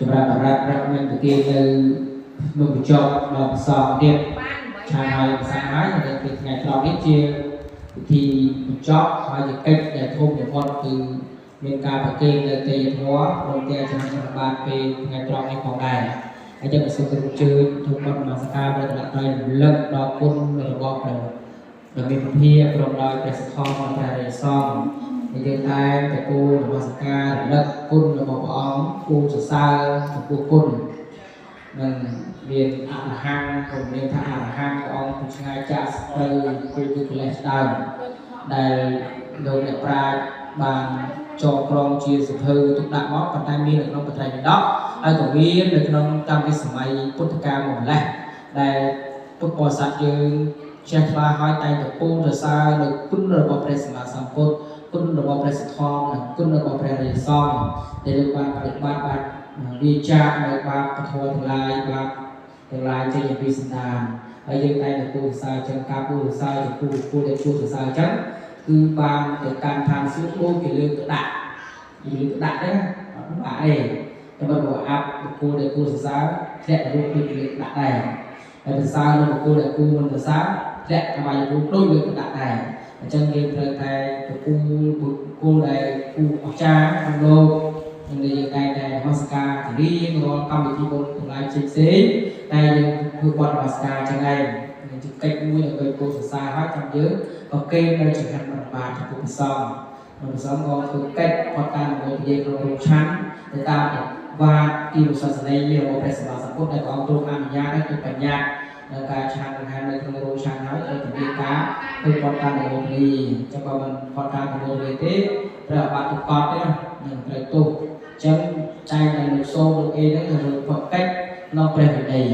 ចម្រើនរ៉ាប់មានប្រគេនៅនំបញ្ចុកដល់ផ្សំទៀតឆានហើយភាសាហើយនៅពេលថ្ងៃក្រោយនេះជាពិធីបញ្ចប់ហើយជាកិច្ចដែលធំបំផុតគឺមានការប្រគេននៅទេយធម៌ព្រមទាំងចំណុចបានពេលថ្ងៃក្រោយនេះផងដែរហើយយើងសូមជម្រាបទូបនមស្ការដល់អ្នកត្រៃរំលឹកដល់គុណរបស់ព្រះដែលមានវិធាព្រមដោយព្រះសង្ឃនិងព្រះរិយសង្ឃហើយយើងតែគោនមស្ការរំលឹកគុណរបស់ព្រះអង្គគូសរសើរចំពោះគុណនិងមានអរហង្គក៏មានថាអរហង្គព្រះអង្គពីឆ្ងាយចាក់ទៅគូគឺកិលេសដើមដែលលោកអ្នកប្រាជ្ញបានចងក្រងជាសភៅទុកដាក់មកប៉ុន្តែមាននៅក្នុងបត្រៃពិដកហើយក៏មាននៅក្នុងតាំងពីសម័យពុទ្ធកាលមកម្លេះដែលពុទ្ធបរិស័ទយើងចេះខ្លាហើយតែងតែពូនសរសើរនៅគុណរបស់ព្រះសម្មាសម្ពុទ្ធគុណរបស់ព្រះសទ្ធំនិងគុណរបស់ព្រះរិយសង្ឃដែលលោកបានបដិបត្តិបានវិចារនៅបាបពធទាំងឡាយបាបទាំងឡាយចេញពីសន្តានហើយយើងតែងតែពូនសរសើរចឹងការពូនសរសើរចំពោះពូដែលពូនសរសើរចឹងគឺបានទៅកាន់ឋានសួគ៌ដូចជាលើកដាក់ទេអត់បាក់ទេតែបើអាប់បុគ្គលដែលគួរសរសើរធ្លាក់រូបដូចលើកដាក់ដែរហើយសរសើរនៅបុគ្គលដែលគួរមិនសរសើរធ្លាក់ក្បាយរូបដូចលើកដាក់ដែរអញ្ចឹងយើងត្រូវតែប្រគល់បុគ្គលដែលគួរអស្ចារ្យក្នុងលោកនឹងយើងតែនមស្ការរៀងរាល់កម្មវិធីបុណ្យទាំងឡាយផ្សេងៗតែយើងធ្វើបន់នមស្ការចឹងឯងជាកិច្ចមួយដើម្បីគួរសរសើរហើយចាំយើងក៏គេនៅចង្ហាន់បរិបាចំពោះព្រះសង្ឃព្រះសង្ឃក៏ធ្វើកិច្ចផតតាមនៅនិយាយក្នុងរោងឆាន់ទៅតាមវាទទីសាសនារបស់ព្រះសម្មាសម្ពុទ្ធដែលព្រះអង្គទ្រង់អនុញ្ញាតឲ្យបញ្ញានៅការឆាន់ខាងនៅក្នុងរោងឆាន់ហើយត្រូវទៅការធ្វើផតតាមនៅនេះចាំបើមិនផតតាមនៅនេះទេត្រូវបាត់ទុកកត់ទេនឹងត្រូវទោសអញ្ចឹងចែកនៅសូមលោកអេហ្នឹងទៅផតកិច្ចក្នុងព្រះវិន័យ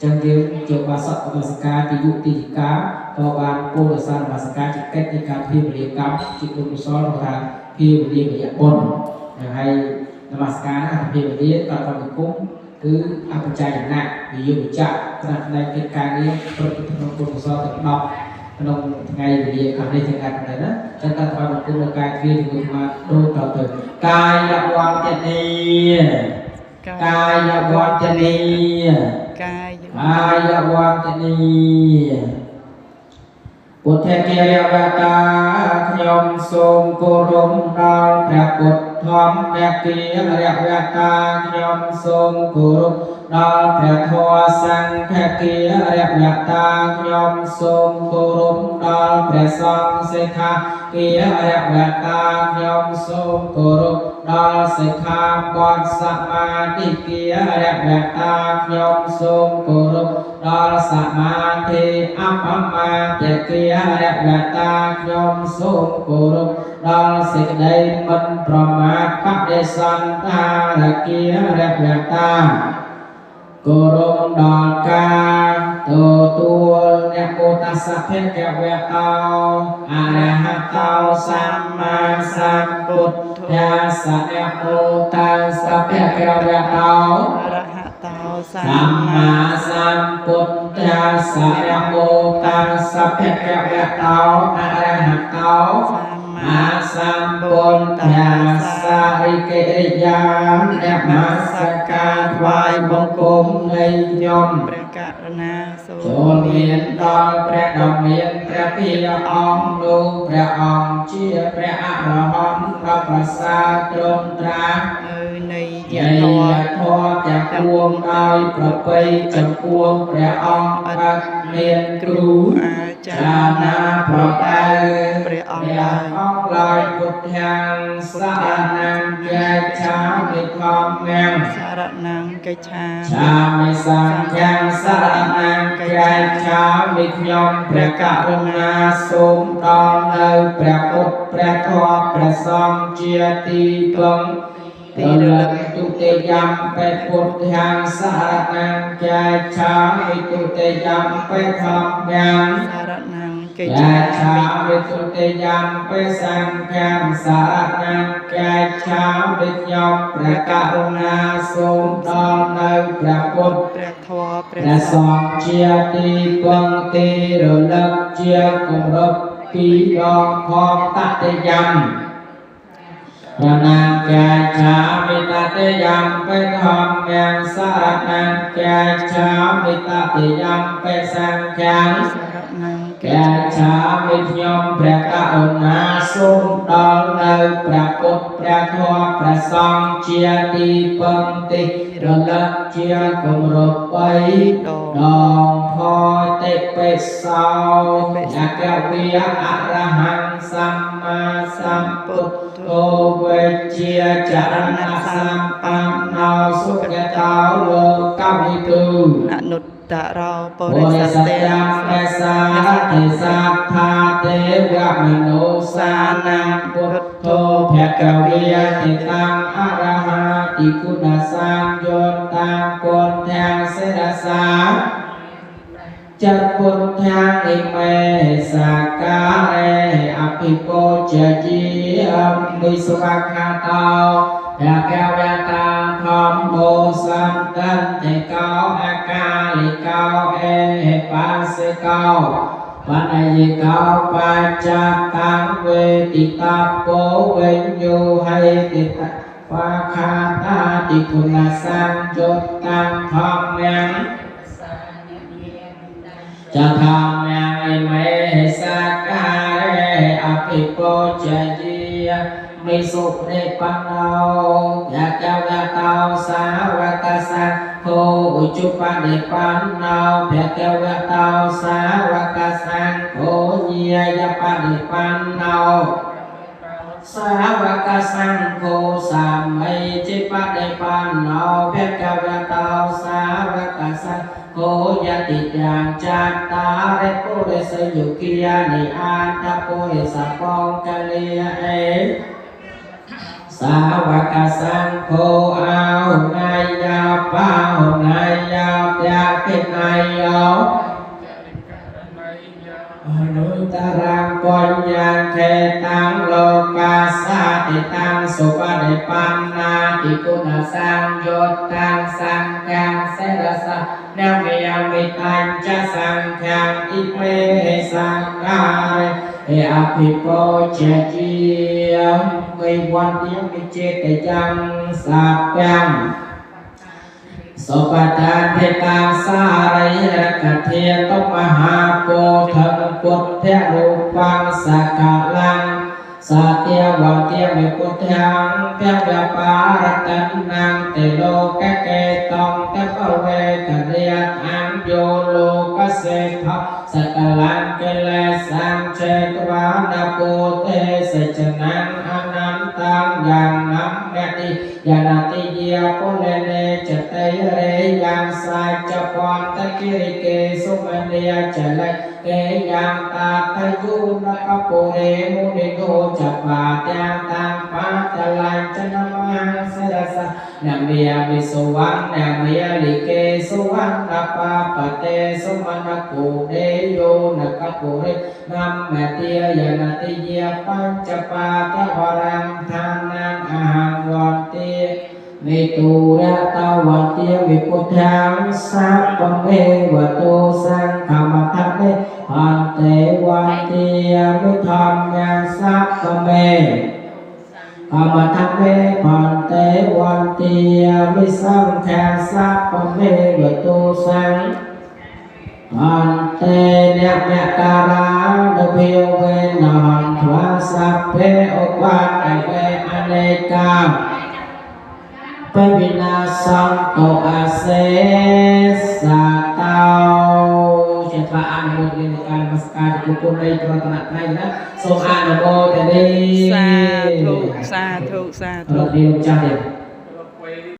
ចឹងយើងជាបាសកនមស្ការទីយុតិកាក៏បានពោលសារនមស្ការជាកិច្ចនៃការភៀវលាកម្មជាគុណកុសលរបស់ថាភៀវលាវិយបុណ្យហើយនមស្ការអភិវលាក៏កម្មគុំគឺអបច្ច័យណៈវិយវិជ្ជៈផ្នែកកិច្ចការងារប្រតិបត្តិគុណកុសលទាំង10ក្នុងថ្ងៃវេលាខាងនេះទាំងថ្ងៃនេះណាចឹងតាមប្រគុណនៅកាយទ្វាជាមួយមកដូចទៅកាយវន្តនីកាយវន្តនីកាយវន្តនីពុទ្ធកិរិយាតាខ្ញុំសូមគោរពដល់ព្រះពុទ្ធធម្មព្រះកិរិយាតាខ្ញុំសូមគោរពដល់ព្រះធម៌សង្ឃកិរិយាតាខ្ញុំសូមគោរពដល់ព្រះសង្ឃសិក្ខាកិរិយាតាខ្ញុំសូមគោរពដល់សិក្ខាបទសមាធិកិរិយាតាខ្ញុំសូមគោរពដល់សមាធិអបមាទិកិរិយាតាខ្ញុំសូមគោរពដល់សេចក្តីមិនប្រមាទបដិសន្តារកិរិយាតាគោរពដល់ការទទួលអ្នកពុទ្ធសភៈកវៈតោអរហតោសម្មាសម្ពុទ្ធយាសអ្នកពុទ្ធសភៈកវៈតោអរហតោសម្មាសម្ពុទ្ធយាសអ្នកពុទ្ធសភៈកវៈតោអរហតោមាសម្ពុទ្ធយាសារិកិរិយាអ្នកមាសការថ្វាយបង្គំនៃខ្ញុំព្រះករុណាចូលមានដល់ព្រះដ៏មានព្រះភិយអង្គលោកព្រះអង្គជាព្រះអរហន្តដ៏ប្រសើរទ្រង់ត្រាស់នៃយធម៌ទាំងពួងដោយប្រពៃចំពោះព្រះអង្គអត់មានគ្រូអាចារ្យណាប្រដៅព្រះអង្គឡើយពុទ្ធាំសរណង្កេឆាមិធម្មំសរណង្កេឆាមិសង្ឃំសរណង្កេឆាមិខ្ញុំព្រះករុណាសូមដល់នៅព្រះពុទ្ធព្រះធម៌ព្រះសង្ឃជាទីពឹងទីរលឹកទុតិយំបេពុទ្ធាំសរណង្កេឆាមិទុតិយំបេធម្មំសរណង្កេឆាមិទុតិយំបេសង្ឃំសរណង្កេឆាមិខ្ញុំព្រះករុណាសូមដល់នៅព្រះពុទ្ធព្រះធម៌ព្រះសង្ឃជាទីពឹងទីរលឹកជាគម្រប់ពីដងផងតតិយំ ระนังแก่ชามิตาเตยังเป็นธรรมยังสารนังแก่ชามิตาเตยังเป็นสังฆังแก่ชามิยมพระกรุณาสุนดลในพระพุทธพระธรรมพระสงฆ์เจียติปังติระลักเจียกมรบไปดองพอเตเปสาวอยากเวียอรหังสัมมาสัมพุทโธเวเจียจารณะสัมปันโนสุขตาโลกวิตูอนุตตะเราปริสัตยังเมสาเทสัพพาเทวมโนสานังพุทโธภกเวียติตังอรหะติคุณสังโยตังปนแทงเสดสาจักปุญญาอิเมสักการะอภิโภจจีมิสุภคาตาภะคะวะตาธรรมโมสันตันติโกอากาลิโกเอปัสสิโกปัญญิโกปัจจัตตังเวติตาโปเวญโยให้ติตาภาคาตาติคุณสังจตตังธรรมังจะทำยังไงไม่สักการะอภิโภจจีมิสุเนปันโนยะเจ้าเตาสาวกสังโฆอุจุปเนปันโนเพียเจ้าเตาสาวกสังโฆเยียยปเนปันโนสาวกสังโฆสามไมจิปเนปันโนเพียเจ้าเตาสาวกสังโฆยติยังจัตตาเรปุเรสยุกิยานิอันตปุเรสปองกะเลียเอสาวกสังโฆเอานายยาป้านายยาปยาปินายโยอนุตรังปัญญาเทตังโลกาสาติตังสุปฏิปันนาติคุณสังโยตังสังฆังเสรสะนามิยามิตัญจะสังฆังอิเมสังฆาเออภิโภจจีมีวันเดียวมีเจตยังสัพพังสุปทานเทตังสาริยกเทียตมหาโพธังพุทธรูปังสักลังสัตยวันเทียมิพุทธังเพียงปารตันนังเตโลกะเกตองเตปเวกเรียอังโยโลกเสภะสักลังเกเลสังเชตวานาโปเตเสจนังอนันตังยังนัมเมติยานาติเยโปเลเนจเตยเรยังสายจปอนตะกิริเกสุเมเนียเจเลเกยังตาตยุนกปุเรมุนิโกจัปปาตยังตังปาตลัยจนะมังเสดสะนามิยามิสุวรรณนามิยาลิเกสุวรรณปาปเตสุมนกุเดโยนกปุเรนัมเมติยานาติเยปัญจปาตวรังทานังอาหังวันเตมิตุระตาวันเตมิพุทธังสัพพเมวะโตสังฆมัทเมพันเตวันเตมิธรรมังสัพพเมธรรมทัพเมพันเตวันเตมิสังฆังสัพพเมวะโตสังพันเตเนเมการาดเพียวเวนันทวาสัพเพอุปัฏฐเวอเนกาเปวินาสังโตอาเสสะเตาเจ้าพระอนุโมทนาการนมัสการทุกคนในพระตนะไทยนะทรงอนุโมทนาสาธุสาธุสาธุเดี๋ยวจ้าเดี๋ยว